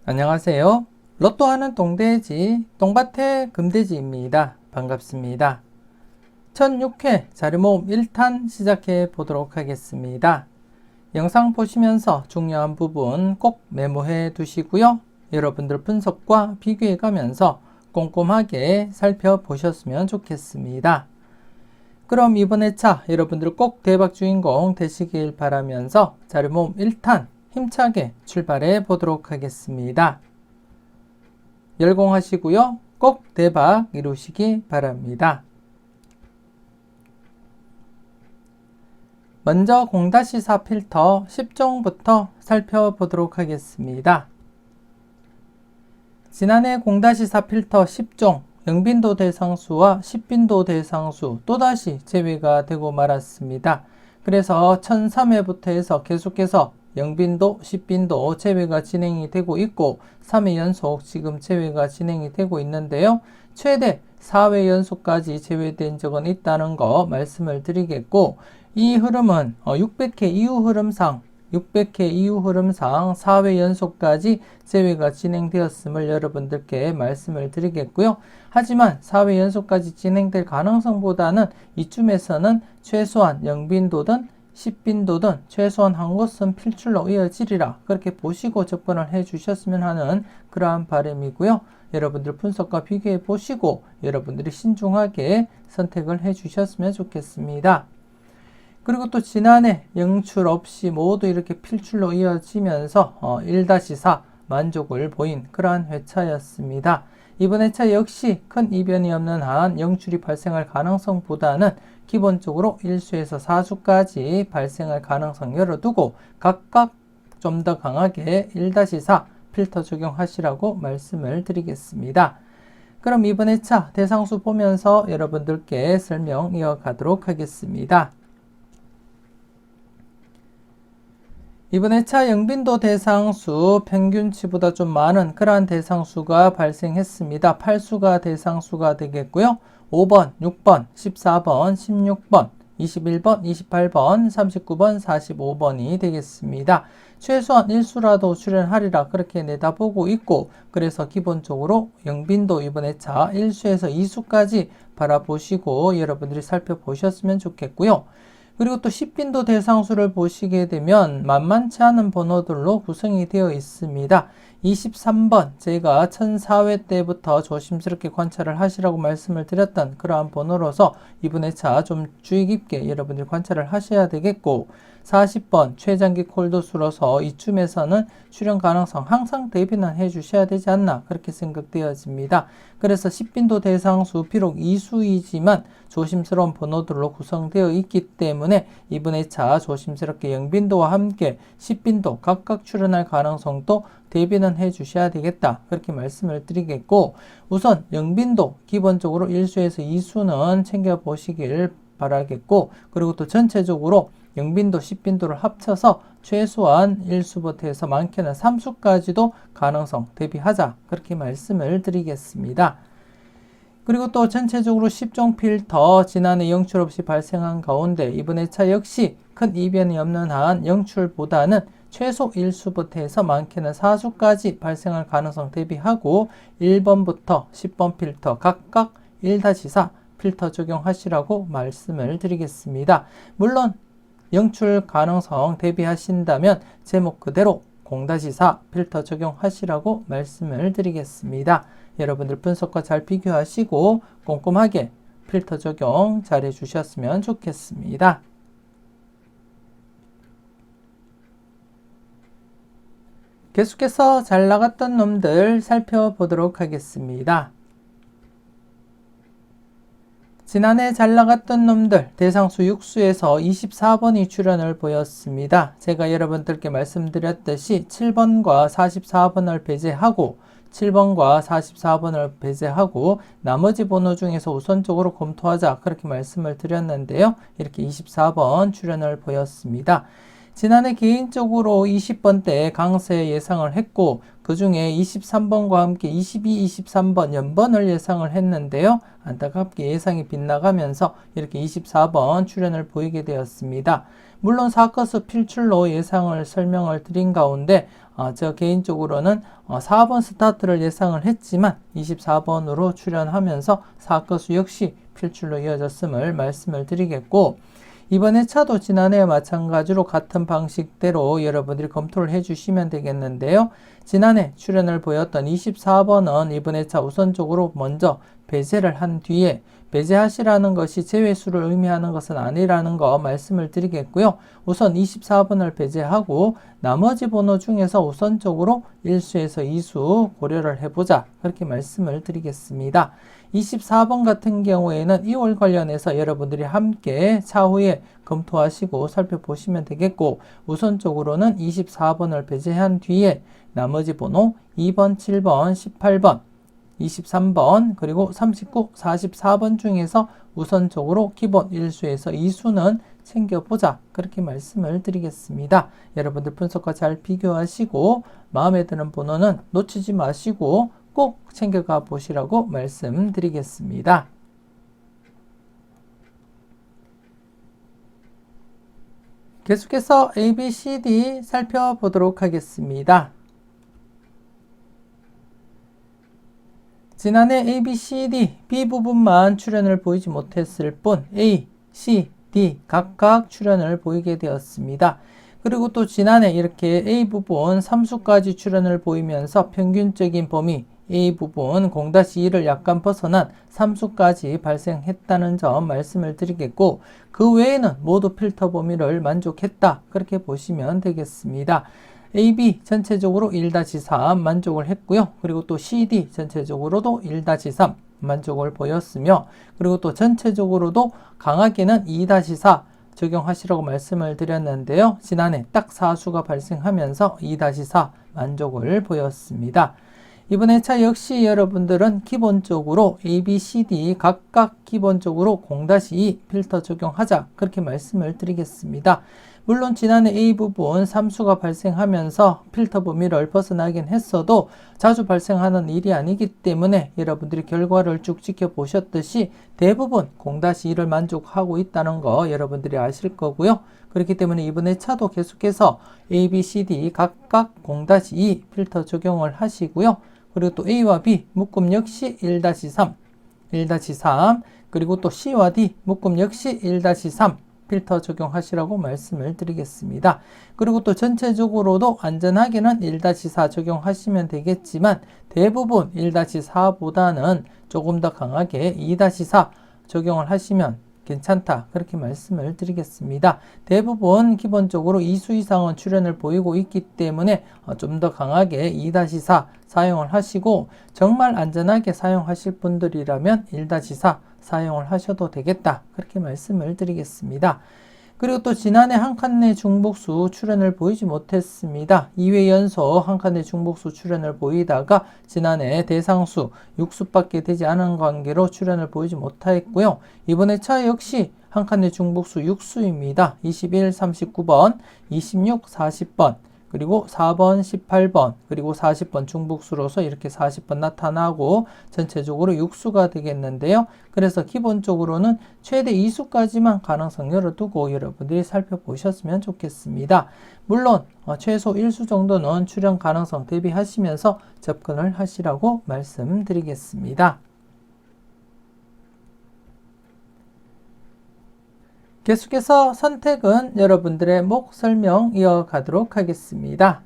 안녕하세요. 로또하는 똥돼지, 똥밭의 금돼지입니다. 반갑습니다. 1006회 자료모음 1탄 시작해 보도록 하겠습니다. 영상 보시면서 중요한 부분 꼭 메모해 두시고요. 여러분들 분석과 비교해 가면서 꼼꼼하게 살펴보셨으면 좋겠습니다. 그럼 이번 회차 여러분들 꼭 대박 주인공 되시길 바라면서 자료모음 1탄 힘차게 출발해 보도록 하겠습니다. 열공하시고요. 꼭 대박 이루시기 바랍니다. 먼저 0-4 필터 10종부터 살펴보도록 하겠습니다. 지난해 0-4 필터 10종 영빈도 대상수와 10빈도 대상수 또다시 제외가 되고 말았습니다. 그래서 1003회부터 해서 계속해서 영빈도, 10빈도 제외가 진행이 되고 있고 3회 연속 지금 제외가 진행이 되고 있는데요. 최대 4회 연속까지 제외된 적은 있다는 거 말씀을 드리겠고, 이 흐름은 600회 이후 흐름상 4회 연속까지 제외가 진행되었음을 여러분들께 말씀을 드리겠고요. 하지만 4회 연속까지 진행될 가능성보다는 이쯤에서는 최소한 영빈도든 10빈도든 최소한 한 곳은 필출로 이어지리라 그렇게 보시고 접근을 해 주셨으면 하는 그러한 바람이고요. 여러분들 분석과 비교해 보시고 여러분들이 신중하게 선택을 해 주셨으면 좋겠습니다. 그리고 또 지난해 영출 없이 모두 이렇게 필출로 이어지면서 1-4 만족을 보인 그러한 회차였습니다. 이번 회차 역시 큰 이변이 없는 한 영출이 발생할 가능성보다는 기본적으로 1수에서 4수까지 발생할 가능성 열어두고 각각 좀 더 강하게 1-4 필터 적용하시라고 말씀을 드리겠습니다. 그럼 이번 회차 대상수 보면서 여러분들께 설명 이어가도록 하겠습니다. 이번 회차 영빈도 대상수 평균치보다 좀 많은 그러한 대상수가 발생했습니다. 8수가 대상수가 되겠고요. 5번, 6번, 14번, 16번, 21번, 28번, 39번, 45번이 되겠습니다. 최소한 1수라도 출연하리라 그렇게 내다보고 있고, 그래서 기본적으로 영빈도 이번 회차 1수에서 2수까지 바라보시고 여러분들이 살펴보셨으면 좋겠고요. 그리고 또 10빈도 대상수를 보시게 되면 만만치 않은 번호들로 구성이 되어 있습니다. 23번 제가 1004회 때부터 조심스럽게 관찰을 하시라고 말씀을 드렸던 그러한 번호로서 이번 회차 좀 주의 깊게 여러분들이 관찰을 하셔야 되겠고, 40번 최장기 콜도수로서 이쯤에서는 출연 가능성 항상 대비는 해주셔야 되지 않나 그렇게 생각되어집니다. 그래서 10빈도 대상수 비록 2수이지만 조심스러운 번호들로 구성되어 있기 때문에 이번 회차 조심스럽게 영빈도와 함께 10빈도 각각 출연할 가능성도 대비는 해주셔야 되겠다 그렇게 말씀을 드리겠고, 우선 영빈도 기본적으로 1수에서 2수는 챙겨보시길 바라겠고, 그리고 또 전체적으로 영빈도, 10빈도를 합쳐서 최소한 1수부터 해서 많게는 3수까지도 가능성 대비하자 그렇게 말씀을 드리겠습니다. 그리고 또 전체적으로 10종 필터 지난해 영출 없이 발생한 가운데 이번 회차 역시 큰 이변이 없는 한 영출보다는 최소 1수부터 해서 많게는 4수까지 발생할 가능성 대비하고 1번부터 10번 필터 각각 1-4 필터 적용하시라고 말씀을 드리겠습니다. 물론 영출 가능성 대비하신다면 제목 그대로 0-4 필터 적용하시라고 말씀을 드리겠습니다. 여러분들 분석과 잘 비교하시고 꼼꼼하게 필터 적용 잘 해주셨으면 좋겠습니다. 계속해서 잘 나갔던 놈들 살펴보도록 하겠습니다. 지난해 잘 나갔던 놈들 대상수 6수에서 24번이 출연을 보였습니다. 제가 여러분들께 말씀드렸듯이 7번과 44번을 배제하고 7번과 44번을 배제하고 나머지 번호 중에서 우선적으로 검토하자 그렇게 말씀을 드렸는데요. 이렇게 24번 출연을 보였습니다. 지난해 개인적으로 20번 때 강세 예상을 했고 그 중에 23번과 함께 22, 23번 연번을 예상을 했는데요. 안타깝게 예상이 빗나가면서 이렇게 24번 출현을 보이게 되었습니다. 물론 4커스 필출로 예상을 설명을 드린 가운데 저 개인적으로는 4번 스타트를 예상을 했지만 24번으로 출현하면서 4커스 역시 필출로 이어졌음을 말씀을 드리겠고, 이번 회차도 지난해와 마찬가지로 같은 방식대로 여러분들이 검토를 해주시면 되겠는데요. 지난해 출현을 보였던 24번은 이번 회차 우선적으로 먼저 배제를 한 뒤에, 배제하시라는 것이 제외수를 의미하는 것은 아니라는 거 말씀을 드리겠고요. 우선 24번을 배제하고 나머지 번호 중에서 우선적으로 1수에서 2수 고려를 해보자, 그렇게 말씀을 드리겠습니다. 24번 같은 경우에는 2월 관련해서 여러분들이 함께 차후에 검토하시고 살펴보시면 되겠고, 우선적으로는 24번을 배제한 뒤에 나머지 번호 2번, 7번, 18번, 23번, 그리고 39, 44번 중에서 우선적으로 기본 1수에서 2수는 챙겨보자, 그렇게 말씀을 드리겠습니다. 여러분들 분석과 잘 비교하시고 마음에 드는 번호는 놓치지 마시고 꼭 챙겨가 보시라고 말씀드리겠습니다. 계속해서 ABCD 살펴보도록 하겠습니다. 지난해 ABCD, B 부분만 출현을 보이지 못했을 뿐 A, C, D 각각 출현을 보이게 되었습니다. 그리고 또 지난해 이렇게 A 부분 3수까지 출현을 보이면서 평균적인 범위 A 부분 0-2를 약간 벗어난 3수까지 발생했다는 점 말씀을 드리겠고, 그 외에는 모두 필터 범위를 만족했다, 그렇게 보시면 되겠습니다. AB 전체적으로 1-3 만족을 했고요. 그리고 또 CD 전체적으로도 1-3 만족을 보였으며, 그리고 또 전체적으로도 강하게는 2-4 적용하시라고 말씀을 드렸는데요. 지난해 딱 4수가 발생하면서 2-4 만족을 보였습니다. 이번 회차 역시 여러분들은 기본적으로 A, B, C, D 각각 기본적으로 0-2 필터 적용하자, 그렇게 말씀을 드리겠습니다. 물론 지난해 A 부분 3수가 발생하면서 필터 범위를 벗어나긴 했어도 자주 발생하는 일이 아니기 때문에 여러분들이 결과를 쭉 지켜보셨듯이 대부분 0-2를 만족하고 있다는 거 여러분들이 아실 거고요. 그렇기 때문에 이번 회차도 계속해서 A, B, C, D 각각 0-2 필터 적용을 하시고요. 그리고 또 A와 B 묶음 역시 1-3, 1-3, 그리고 또 C와 D 묶음 역시 1-3 필터 적용하시라고 말씀을 드리겠습니다. 그리고 또 전체적으로도 안전하게는 1-4 적용하시면 되겠지만 대부분 1-4보다는 조금 더 강하게 2-4 적용을 하시면 괜찮다, 그렇게 말씀을 드리겠습니다. 대부분 기본적으로 2수 이상은 출현을 보이고 있기 때문에 좀 더 강하게 2-4 사용을 하시고, 정말 안전하게 사용하실 분들이라면 1-4 사용을 하셔도 되겠다, 그렇게 말씀을 드리겠습니다. 그리고 또 지난해 한 칸 내 중복수 출현을 보이지 못했습니다. 2회 연속 한 칸 내 중복수 출현을 보이다가 지난해 대상수 6수밖에 되지 않은 관계로 출현을 보이지 못했고요. 이번 회차 역시 한 칸 내 중복수 6수입니다. 21, 39번, 26, 40번, 그리고 4번, 18번, 그리고 40번 중복수로서 이렇게 40번 나타나고 전체적으로 6수가 되겠는데요. 그래서 기본적으로는 최대 2수까지만 가능성 열어두고 여러분들이 살펴보셨으면 좋겠습니다. 물론 최소 1수 정도는 출현 가능성 대비하시면서 접근을 하시라고 말씀드리겠습니다. 계속해서 선택은 여러분들의 목 설명 이어가도록 하겠습니다.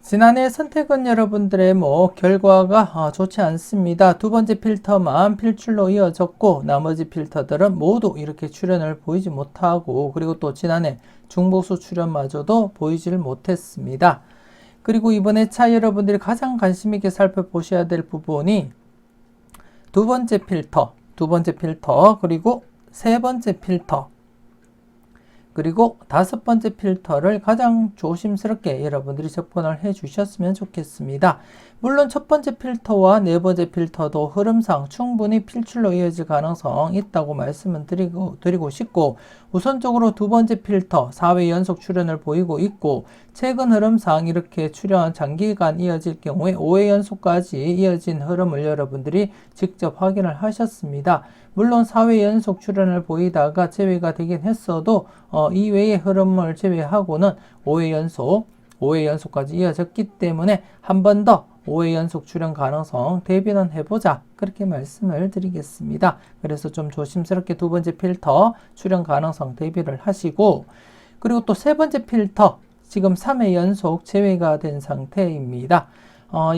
지난해 선택은 여러분들의 결과가 좋지 않습니다. 두 번째 필터만 필출로 이어졌고 나머지 필터들은 모두 이렇게 출현을 보이지 못하고, 그리고 또 지난해 중복수 출현마저도 보이질 못했습니다. 그리고 이번 회차 여러분들이 가장 관심 있게 살펴보셔야 될 부분이 두 번째 필터, 그리고 세 번째 필터. 그리고 다섯 번째 필터를 가장 조심스럽게 여러분들이 접근을 해 주셨으면 좋겠습니다. 물론 첫 번째 필터와 네 번째 필터도 흐름상 충분히 필출로 이어질 가능성 있다고 말씀을 드리고 싶고, 우선적으로 두 번째 필터 4회 연속 출현을 보이고 있고, 최근 흐름상 이렇게 출현 장기간 이어질 경우에 5회 연속까지 이어진 흐름을 여러분들이 직접 확인을 하셨습니다. 물론 4회 연속 출현을 보이다가 제외가 되긴 했어도 이외의 흐름을 제외하고는 5회 연속까지 이어졌기 때문에 한 번 더 5회 연속 출현 가능성 대비는 해보자, 그렇게 말씀을 드리겠습니다. 그래서 좀 조심스럽게 두 번째 필터 출현 가능성 대비를 하시고, 그리고 또 세 번째 필터 지금 3회 연속 제외가 된 상태입니다.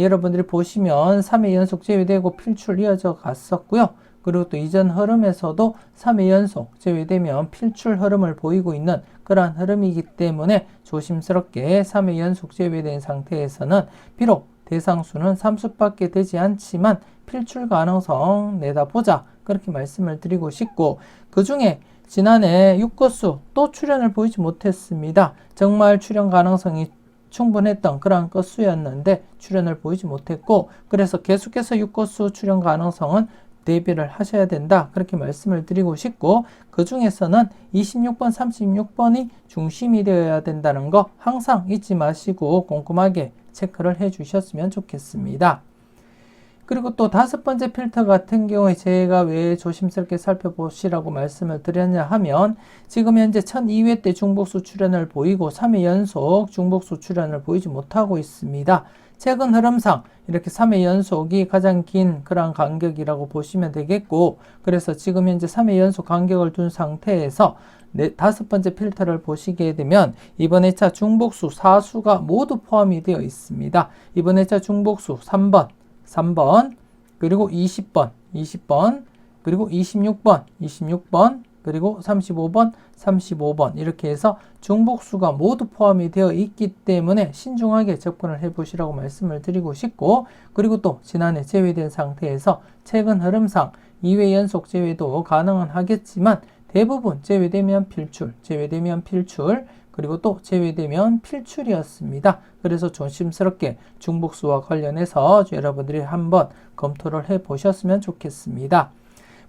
여러분들이 보시면 3회 연속 제외되고 필출 이어져 갔었고요. 그리고 또 이전 흐름에서도 3회 연속 제외되면 필출 흐름을 보이고 있는 그러한 흐름이기 때문에 조심스럽게 3회 연속 제외된 상태에서는 비록 대상수는 3수밖에 되지 않지만 필출 가능성 내다보자, 그렇게 말씀을 드리고 싶고, 그 중에 지난해 6거수 또 출현을 보이지 못했습니다. 정말 출현 가능성이 충분했던 그러한 건수였는데 출현을 보이지 못했고, 그래서 계속해서 6거수 출현 가능성은 대비를 하셔야 된다, 그렇게 말씀을 드리고 싶고, 그 중에서는 26번, 36번이 중심이 되어야 된다는 거 항상 잊지 마시고 꼼꼼하게 체크를 해 주셨으면 좋겠습니다. 그리고 또 다섯 번째 필터 같은 경우에 제가 왜 조심스럽게 살펴보시라고 말씀을 드렸냐 하면, 지금 현재 1002회 때 중복수 출현을 보이고 3회 연속 중복수 출현을 보이지 못하고 있습니다. 최근 흐름상 이렇게 3회 연속이 가장 긴 그런 간격이라고 보시면 되겠고, 그래서 지금 현재 3회 연속 간격을 둔 상태에서 다섯 번째 필터를 보시게 되면 이번 회차 중복수 4수가 모두 포함이 되어 있습니다. 이번 회차 중복수 3번, 그리고 20번, 그리고 26번, 그리고 35번 이렇게 해서 중복수가 모두 포함이 되어 있기 때문에 신중하게 접근을 해 보시라고 말씀을 드리고 싶고, 그리고 또 지난해 제외된 상태에서 최근 흐름상 2회 연속 제외도 가능은 하겠지만 대부분 제외되면 필출, 그리고 또 제외되면 필출이었습니다. 그래서 조심스럽게 중복수와 관련해서 여러분들이 한번 검토를 해 보셨으면 좋겠습니다.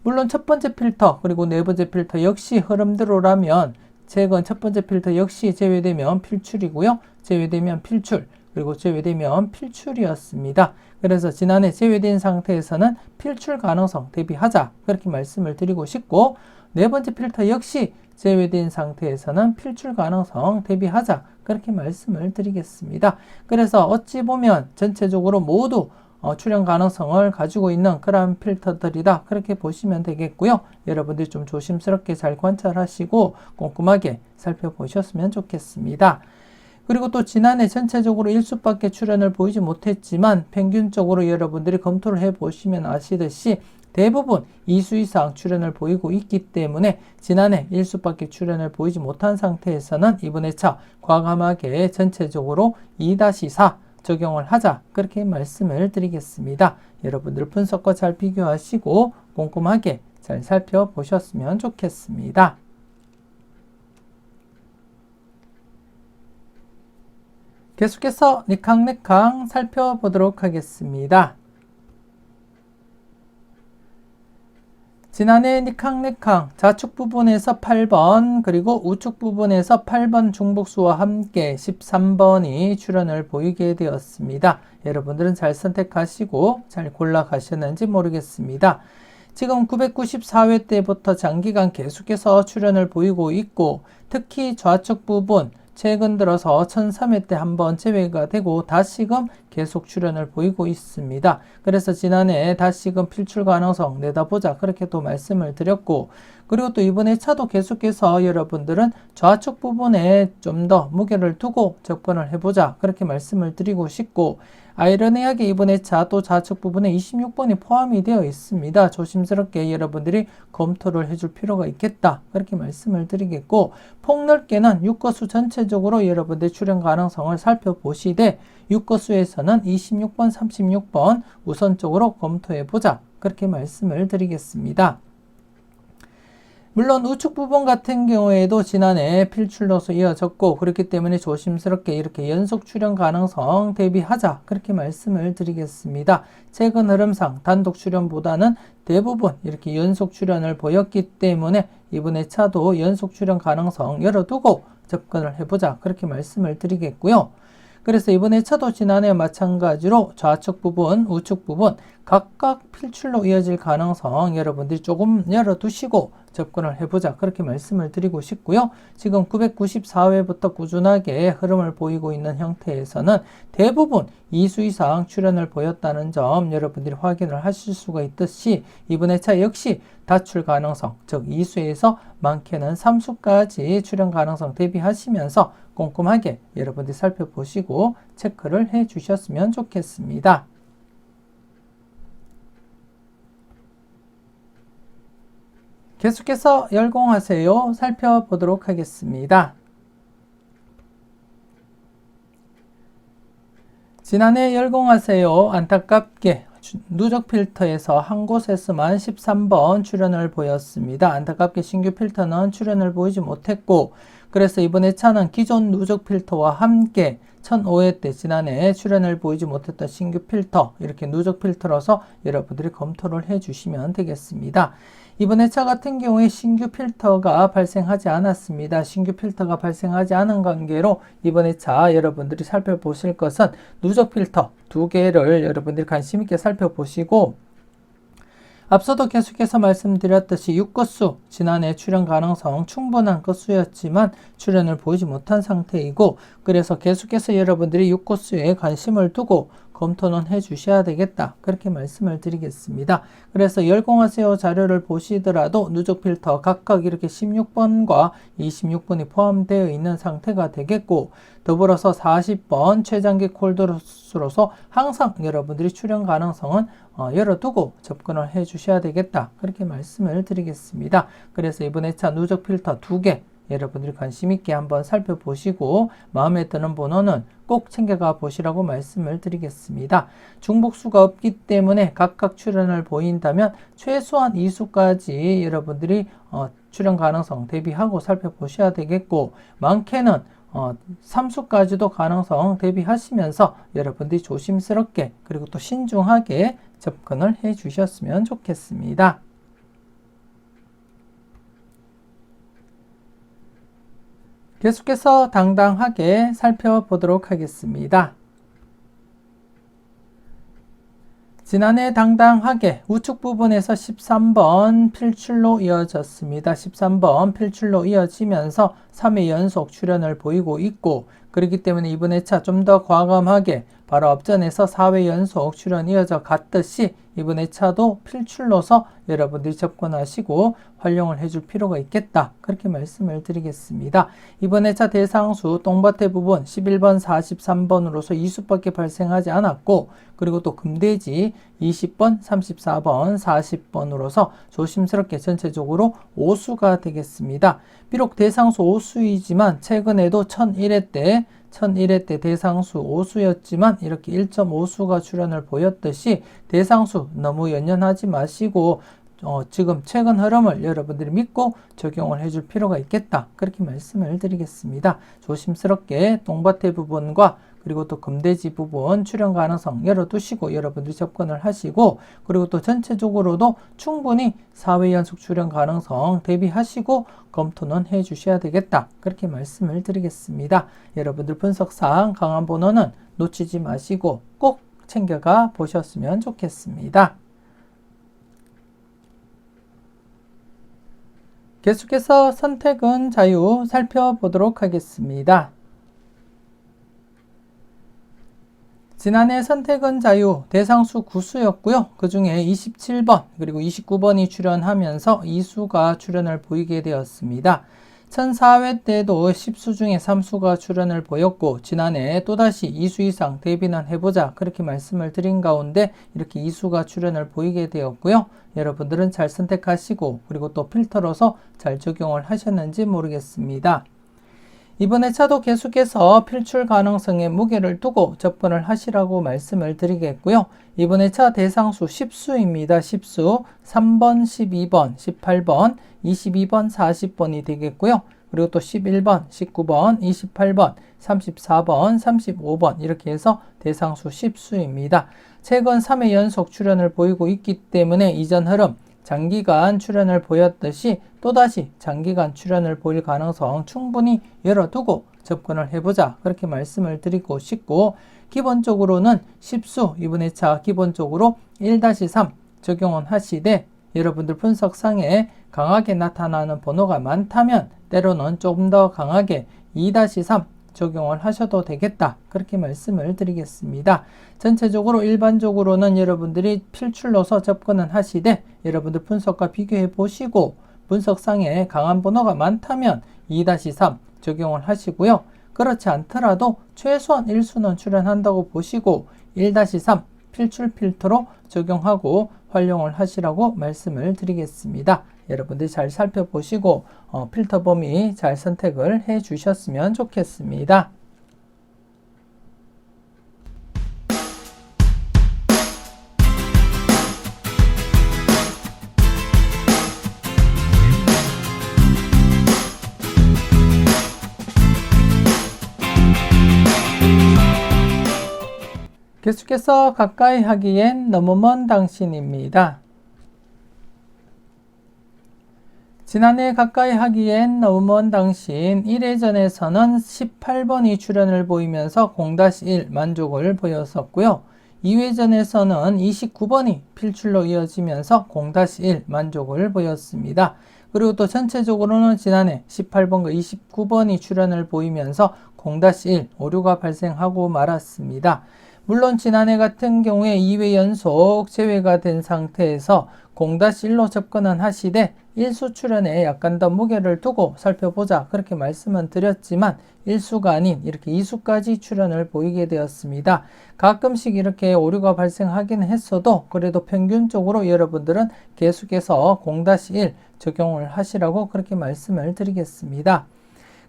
물론 첫 번째 필터 그리고 네 번째 필터 역시 흐름대로라면 최근 첫 번째 필터 역시 제외되면 필출이고요. 제외되면 필출, 그리고 제외되면 필출이었습니다. 그래서 지난해 제외된 상태에서는 필출 가능성 대비하자, 그렇게 말씀을 드리고 싶고, 네 번째 필터 역시 제외된 상태에서는 필출 가능성 대비하자, 그렇게 말씀을 드리겠습니다. 그래서 어찌 보면 전체적으로 모두 출현 가능성을 가지고 있는 그런 필터들이다, 그렇게 보시면 되겠고요. 여러분들이 좀 조심스럽게 잘 관찰하시고 꼼꼼하게 살펴보셨으면 좋겠습니다. 그리고 또 지난해 전체적으로 1수밖에 출현을 보이지 못했지만 평균적으로 여러분들이 검토를 해보시면 아시듯이 대부분 2수 이상 출현을 보이고 있기 때문에 지난해 1수밖에 출현을 보이지 못한 상태에서는 이번 회차 과감하게 전체적으로 2-4 적용을 하자, 그렇게 말씀을 드리겠습니다. 여러분들 분석과 잘 비교하시고 꼼꼼하게 잘 살펴보셨으면 좋겠습니다. 계속해서 니캉네캉 살펴보도록 하겠습니다. 지난해 니캉네캉 좌측 부분에서 8번 그리고 우측 부분에서 8번 중복수와 함께 13번이 출현을 보이게 되었습니다. 여러분들은 잘 선택하시고 잘 골라가셨는지 모르겠습니다. 지금 994회 때부터 장기간 계속해서 출현을 보이고 있고, 특히 좌측 부분 최근 들어서 1003회 때 한번 제외가 되고 다시금 계속 출현을 보이고 있습니다. 그래서 지난해 다시금 필출 가능성 내다보자, 그렇게 또 말씀을 드렸고, 그리고 또 이번 회차도 계속해서 여러분들은 좌측 부분에 좀 더 무게를 두고 접근을 해보자, 그렇게 말씀을 드리고 싶고, 아이러니하게 이번 회차 또 좌측 부분에 26번이 포함이 되어 있습니다. 조심스럽게 여러분들이 검토를 해줄 필요가 있겠다, 그렇게 말씀을 드리겠고, 폭넓게는 6거수 전체적으로 여러분들 출현 가능성을 살펴보시되 6거수에서는 26번, 36번 우선적으로 검토해보자, 그렇게 말씀을 드리겠습니다. 물론 우측 부분 같은 경우에도 지난해 필출로서 이어졌고 그렇기 때문에 조심스럽게 이렇게 연속 출현 가능성 대비하자 그렇게 말씀을 드리겠습니다. 최근 흐름상 단독 출현보다는 대부분 이렇게 연속 출현을 보였기 때문에 이번에 차도 연속 출현 가능성 열어두고 접근을 해보자 그렇게 말씀을 드리겠고요. 그래서 이번에 차도 지난해와 마찬가지로 좌측 부분, 우측 부분 각각 필출로 이어질 가능성 여러분들이 조금 열어두시고 접근을 해보자 그렇게 말씀을 드리고 싶고요. 지금 994회부터 꾸준하게 흐름을 보이고 있는 형태에서는 대부분 2수 이상 출현을 보였다는 점 여러분들이 확인을 하실 수가 있듯이 이번에 차 역시 다출 가능성, 즉 2수에서 많게는 3수까지 출현 가능성 대비하시면서 꼼꼼하게 여러분들이 살펴보시고 체크를 해 주셨으면 좋겠습니다. 계속해서 열공하세요 살펴보도록 하겠습니다. 지난해 열공하세요 안타깝게 누적 필터에서 한 곳에서만 13번 출현을 보였습니다. 안타깝게 신규 필터는 출현을 보이지 못했고 그래서 이번에 차는 기존 누적 필터와 함께 1005회 때 지난해 출현을 보이지 못했던 신규 필터 이렇게 누적 필터로서 여러분들이 검토를 해 주시면 되겠습니다. 이번에 차 같은 경우에 신규 필터가 발생하지 않았습니다. 신규 필터가 발생하지 않은 관계로 이번에 차 여러분들이 살펴보실 것은 누적 필터 2개를 여러분들이 관심 있게 살펴보시고 앞서도 계속해서 말씀드렸듯이 6건수 지난해 출현 가능성 충분한 건수였지만 출현을 보이지 못한 상태이고 그래서 계속해서 여러분들이 6건수에 관심을 두고 검토는 해 주셔야 되겠다 그렇게 말씀을 드리겠습니다. 그래서 열공하세요 자료를 보시더라도 누적 필터 각각 이렇게 16번과 26번이 포함되어 있는 상태가 되겠고 더불어서 40번 최장기 콜드로서 항상 여러분들이 출현 가능성은 열어두고 접근을 해 주셔야 되겠다 그렇게 말씀을 드리겠습니다. 그래서 이번에 차 누적 필터 2개 여러분들이 관심 있게 한번 살펴보시고 마음에 드는 번호는 꼭 챙겨가 보시라고 말씀을 드리겠습니다. 중복수가 없기 때문에 각각 출현을 보인다면 최소한 2수까지 여러분들이 출현 가능성 대비하고 살펴보셔야 되겠고 많게는 3수까지도 가능성 대비하시면서 여러분들이 조심스럽게 그리고 또 신중하게 접근을 해 주셨으면 좋겠습니다. 계속해서 당당하게 살펴보도록 하겠습니다. 지난해 당당하게 우측 부분에서 13번 필출로 이어졌습니다. 13번 필출로 이어지면서 3회 연속 출현을 보이고 있고 그렇기 때문에 이번에 차 좀 더 과감하게 바로 앞전에서 4회 연속 출현 이어져 갔듯이 이번에 차도 필출로서 여러분들이 접근하시고 활용을 해줄 필요가 있겠다 그렇게 말씀을 드리겠습니다. 이번에 차 대상수 똥밭의 부분 11번 43번으로서 2수밖에 발생하지 않았고 그리고 또 금돼지 20번 34번 40번으로서 조심스럽게 전체적으로 5수가 되겠습니다. 비록 대상수 5수이지만 최근에도 1001회 때 대상수 5수였지만 이렇게 1.5수가 출현을 보였듯이 대상수 너무 연연하지 마시고 지금 최근 흐름을 여러분들이 믿고 적용을 해줄 필요가 있겠다 그렇게 말씀을 드리겠습니다. 조심스럽게 똥밭의 부분과 그리고 또 금돼지 부분 출현 가능성 열어두시고 여러분들이 접근을 하시고 그리고 또 전체적으로도 충분히 4회 연속 출현 가능성 대비하시고 검토는 해 주셔야 되겠다 그렇게 말씀을 드리겠습니다. 여러분들 분석상 강한 번호는 놓치지 마시고 꼭 챙겨가 보셨으면 좋겠습니다. 계속해서 선택은 자유 살펴보도록 하겠습니다. 지난해 선택은 자유 대상수 9수였고요. 그 중에 27번 그리고 29번이 출현하면서 2수가 출현을 보이게 되었습니다. 1004회 때도 10수 중에 3수가 출현을 보였고 지난해 또다시 2수 이상 대비는 해보자 그렇게 말씀을 드린 가운데 이렇게 2수가 출현을 보이게 되었고요. 여러분들은 잘 선택하시고 그리고 또 필터로서 잘 적용을 하셨는지 모르겠습니다. 이번에 차도 계속해서 필출 가능성에 무게를 두고 접근을 하시라고 말씀을 드리겠고요. 이번에 차 대상수 10수입니다. 10수 3번, 12번, 18번, 22번, 40번이 되겠고요. 그리고 또 11번, 19번, 28번, 34번, 35번 이렇게 해서 대상수 10수입니다. 최근 3회 연속 출현을 보이고 있기 때문에 이전 흐름 장기간 출현을 보였듯이 또다시 장기간 출현을 보일 가능성 충분히 열어두고 접근을 해보자 그렇게 말씀을 드리고 싶고, 기본적으로는 10수 이번에 차 기본적으로 1-3 적용은 하시되 여러분들 분석상에 강하게 나타나는 번호가 많다면 때로는 조금 더 강하게 2-3 적용을 하셔도 되겠다 그렇게 말씀을 드리겠습니다. 전체적으로 일반적으로는 여러분들이 필출로서 접근은 하시되 여러분들 분석과 비교해 보시고 분석상에 강한 번호가 많다면 2-3 적용을 하시고요. 그렇지 않더라도 최소한 1수는 출현한다고 보시고 1-3 필출 필터로 적용하고 활용을 하시라고 말씀을 드리겠습니다. 여러분들이 잘 살펴보시고 필터 범위 잘 선택을 해 주셨으면 좋겠습니다. 계속해서 가까이 하기엔 너무 먼 당신입니다. 지난해 가까이 하기엔 너무 먼 당신 1회전에서는 18번이 출현을 보이면서 0-1 만족을 보였었고요. 2회전에서는 29번이 필출로 이어지면서 0-1 만족을 보였습니다. 그리고 또 전체적으로는 지난해 18번과 29번이 출현을 보이면서 0-1 오류가 발생하고 말았습니다. 물론 지난해 같은 경우에 2회 연속 제외가 된 상태에서 0-1로 접근은 하시되 1수 출현에 약간 더 무게를 두고 살펴보자 그렇게 말씀은 드렸지만 1수가 아닌 이렇게 2수까지 출현을 보이게 되었습니다. 가끔씩 이렇게 오류가 발생하긴 했어도 그래도 평균적으로 여러분들은 계속해서 0-1 적용을 하시라고 그렇게 말씀을 드리겠습니다.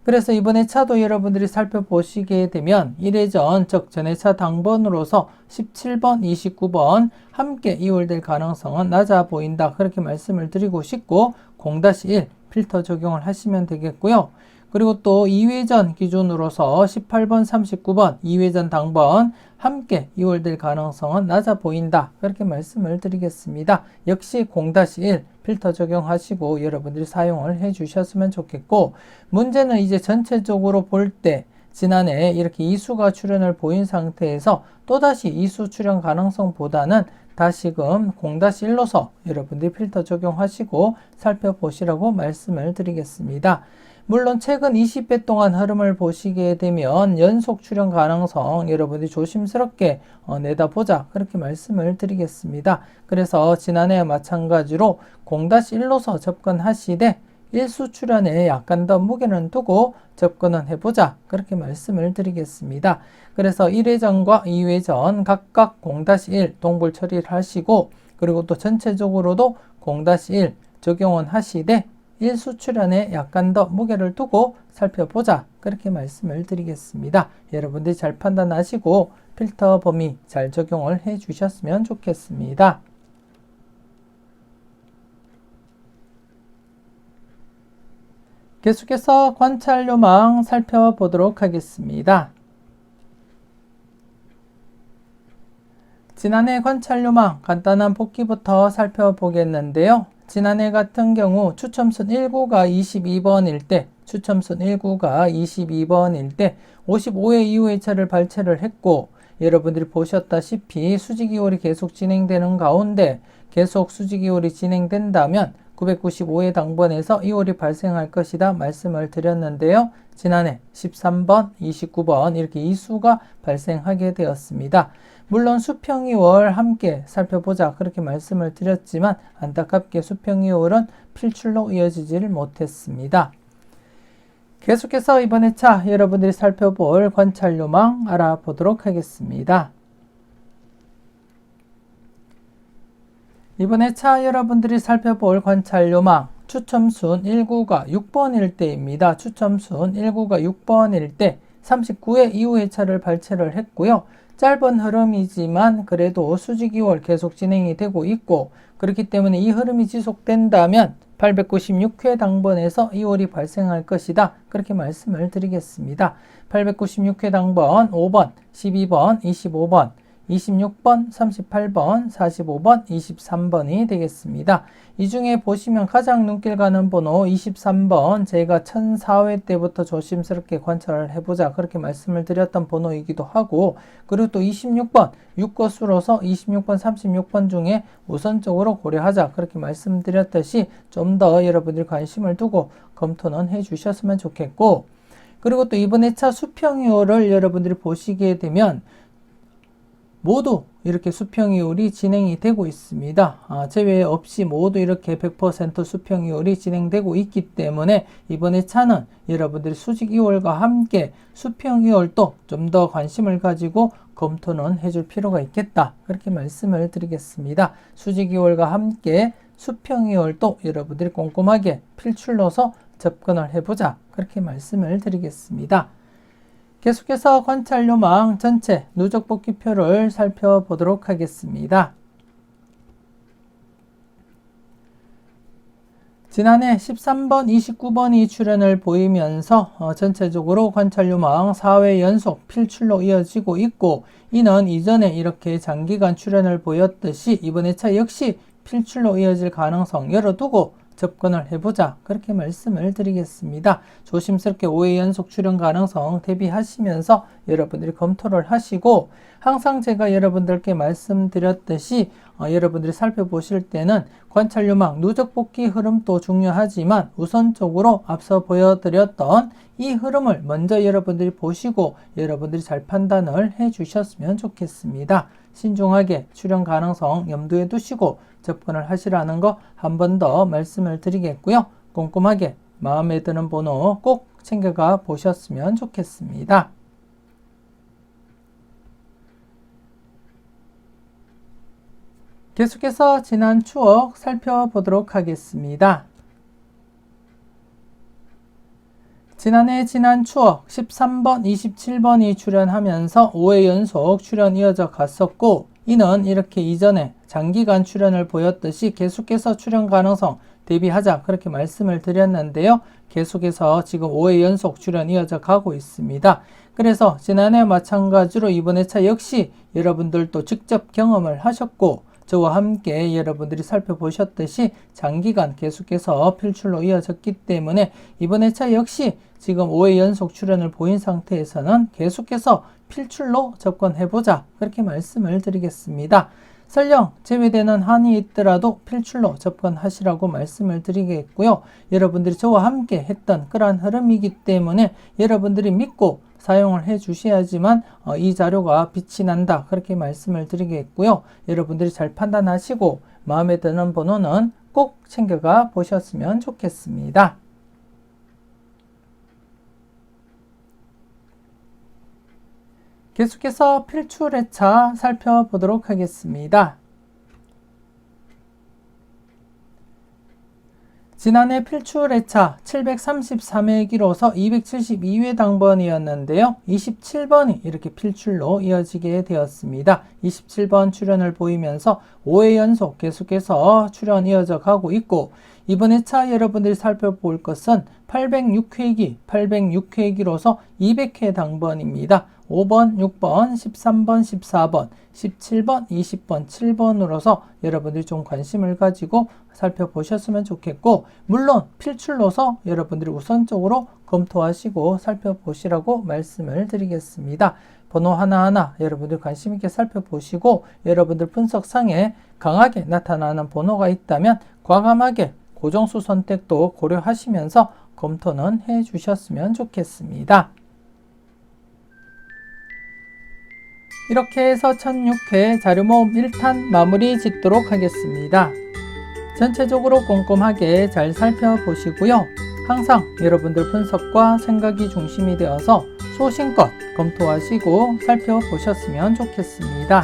그래서 이번에 차도 여러분들이 살펴보시게 되면 1회전 즉 전회차 당번으로서 17번, 29번 함께 이월될 가능성은 낮아 보인다 그렇게 말씀을 드리고 싶고 0-1 필터 적용을 하시면 되겠고요. 그리고 또 2회전 기준으로서 18번, 39번 2회전 당번 함께 이월될 가능성은 낮아 보인다 그렇게 말씀을 드리겠습니다. 역시 0-1 필터 적용하시고 여러분들이 사용을 해 주셨으면 좋겠고, 문제는 이제 전체적으로 볼 때 지난해 이렇게 2수가 출현을 보인 상태에서 또다시 2수 출현 가능성보다는 다시금 0-1로서 여러분들이 필터 적용하시고 살펴보시라고 말씀을 드리겠습니다. 물론 최근 20회 동안 흐름을 보시게 되면 연속 출현 가능성 여러분들이 조심스럽게 내다보자 그렇게 말씀을 드리겠습니다. 그래서 지난해와 마찬가지로 0-1로서 접근하시되 1수 출현에 약간 더 무게는 두고 접근은 해보자 그렇게 말씀을 드리겠습니다. 그래서 1회전과 2회전 각각 0-1 동불 처리를 하시고, 그리고 또 전체적으로도 0-1 적용은 하시되 1수 출현에 약간 더 무게를 두고 살펴보자 그렇게 말씀을 드리겠습니다. 여러분들이 잘 판단하시고 필터 범위 잘 적용을 해 주셨으면 좋겠습니다. 계속해서 관찰 요망 살펴보도록 하겠습니다. 지난해 관찰 요망 간단한 복기부터 살펴보겠는데요. 지난해 같은 경우 추첨순 1구가 22번일 때, 추첨순 1구가 22번일 때 55회 이후의 차를 발췌를 했고, 여러분들이 보셨다시피 수직이월이 계속 진행되는 가운데 계속 수직이월이 진행된다면 995회 당번에서 이월이 발생할 것이다 말씀을 드렸는데요. 지난해 13번, 29번 이렇게 이수가 발생하게 되었습니다. 물론 수평이월 함께 살펴보자 그렇게 말씀을 드렸지만 안타깝게 수평이월은 필출로 이어지지를 못했습니다. 계속해서 이번에 차 여러분들이 살펴볼 관찰 요망 알아보도록 하겠습니다. 이번에 차 여러분들이 살펴볼 관찰 요망 추첨순 1구가 6번일 때입니다. 추첨순 1구가 6번일 때 39회 이후 회차를 발췌를 했고요. 짧은 흐름이지만 그래도 수직 2월 계속 진행이 되고 있고, 그렇기 때문에 이 흐름이 지속된다면 896회 당번에서 2월이 발생할 것이다. 그렇게 말씀을 드리겠습니다. 896회 당번 5번, 12번, 25번, 26번, 38번, 45번, 23번이 되겠습니다. 이 중에 보시면 가장 눈길 가는 번호 23번, 제가 1004회 때부터 조심스럽게 관찰을 해보자 그렇게 말씀을 드렸던 번호이기도 하고, 그리고 또 26번, 6것으로서 26번, 36번 중에 우선적으로 고려하자 그렇게 말씀드렸듯이 좀 더 여러분들이 관심을 두고 검토는 해주셨으면 좋겠고, 그리고 또 이번 회차 수평이호를 여러분들이 보시게 되면 모두 이렇게 수평이율이 진행이 되고 있습니다. 제외 없이 모두 이렇게 100% 수평이율이 진행되고 있기 때문에 이번 회차는 여러분들이 수직이율과 함께 수평이율도 좀 더 관심을 가지고 검토는 해줄 필요가 있겠다. 그렇게 말씀을 드리겠습니다. 수직이율과 함께 수평이율도 여러분들이 꼼꼼하게 필출로서 접근을 해보자. 그렇게 말씀을 드리겠습니다. 계속해서 관찰 요망 전체 누적 복귀표를 살펴보도록 하겠습니다. 지난해 13번, 29번이 출현을 보이면서 전체적으로 관찰 요망 4회 연속 필출로 이어지고 있고, 이는 이전에 이렇게 장기간 출현을 보였듯이 이번 회차 역시 필출로 이어질 가능성 열어두고 접근을 해보자 그렇게 말씀을 드리겠습니다. 조심스럽게 5회 연속 출현 가능성 대비하시면서 여러분들이 검토를 하시고, 항상 제가 여러분들께 말씀드렸듯이 여러분들이 살펴보실 때는 관찰 요망 누적 복귀 흐름도 중요하지만 우선적으로 앞서 보여드렸던 이 흐름을 먼저 여러분들이 보시고 여러분들이 잘 판단을 해 주셨으면 좋겠습니다. 신중하게 출현 가능성 염두에 두시고 접근을 하시라는 거 한 번 더 말씀을 드리겠고요. 꼼꼼하게 마음에 드는 번호 꼭 챙겨가 보셨으면 좋겠습니다. 계속해서 지난 추억 살펴보도록 하겠습니다. 지난해 지난 추억 13번, 27번이 출연하면서 5회 연속 출연 이어져 갔었고, 이는 이렇게 이전에 장기간 출연을 보였듯이 계속해서 출연 가능성 대비하자 그렇게 말씀을 드렸는데요. 계속해서 지금 5회 연속 출연 이어져 가고 있습니다. 그래서 지난해 마찬가지로 이번 회차 역시 여러분들도 직접 경험을 하셨고 저와 함께 여러분들이 살펴보셨듯이 장기간 계속해서 필출로 이어졌기 때문에 이번 회차 역시 지금 5회 연속 출연을 보인 상태에서는 계속해서 필출로 접근해보자 그렇게 말씀을 드리겠습니다. 설령 제외되는 한이 있더라도 필출로 접근하시라고 말씀을 드리겠고요. 여러분들이 저와 함께 했던 그러한 흐름이기 때문에 여러분들이 믿고 사용을 해 주셔야지만 이 자료가 빛이 난다 그렇게 말씀을 드리겠고요. 여러분들이 잘 판단하시고 마음에 드는 번호는 꼭 챙겨가 보셨으면 좋겠습니다. 계속해서 필출 회차 살펴보도록 하겠습니다. 지난해 필출 회차 733회기로서 272회 당번이었는데요. 27번이 이렇게 필출로 이어지게 되었습니다. 27번 출연을 보이면서 5회 연속 계속해서 출연 이어져 가고 있고, 이번 회차 여러분들이 살펴볼 것은 806회기로서 200회 당번입니다. 5번, 6번, 13번, 14번, 17번, 20번, 7번으로서 여러분들이 좀 관심을 가지고 살펴보셨으면 좋겠고, 물론 필출로서 여러분들이 우선적으로 검토하시고 살펴보시라고 말씀을 드리겠습니다. 번호 하나하나 여러분들 관심 있게 살펴보시고 여러분들 분석상에 강하게 나타나는 번호가 있다면 과감하게 고정수 선택도 고려하시면서 검토는 해 주셨으면 좋겠습니다. 이렇게 해서 1006회 자료모음 1탄 마무리 짓도록 하겠습니다. 전체적으로 꼼꼼하게 잘 살펴보시고요. 항상 여러분들 분석과 생각이 중심이 되어서 소신껏 검토하시고 살펴보셨으면 좋겠습니다.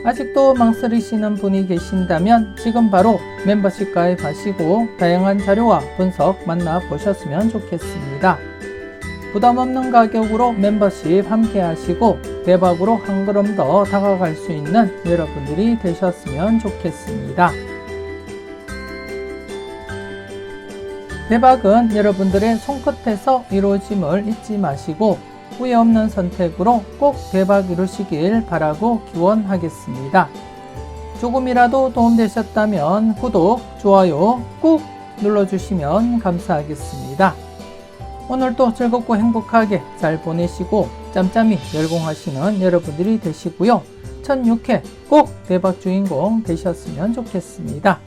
아직도 망설이시는 분이 계신다면 지금 바로 멤버십 가입하시고 다양한 자료와 분석 만나보셨으면 좋겠습니다. 부담 없는 가격으로 멤버십 함께 하시고 대박으로 한 걸음 더 다가갈 수 있는 여러분들이 되셨으면 좋겠습니다. 대박은 여러분들의 손끝에서 이루어짐을 잊지 마시고 후회 없는 선택으로 꼭 대박 이루시길 바라고 기원하겠습니다. 조금이라도 도움되셨다면 구독, 좋아요 꾹 눌러주시면 감사하겠습니다. 오늘도 즐겁고 행복하게 잘 보내시고 짬짬이 열공하시는 여러분들이 되시고요. 1006회 꼭 대박 주인공 되셨으면 좋겠습니다.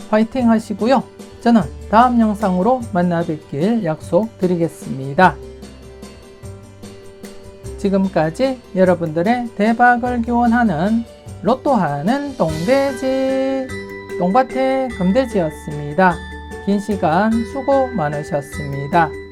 화이팅 하시고요. 저는 다음 영상으로 만나 뵙길 약속드리겠습니다. 지금까지 여러분들의 대박을 기원하는 로또하는 똥돼지 똥밭의 금돼지였습니다. 긴 시간 수고 많으셨습니다.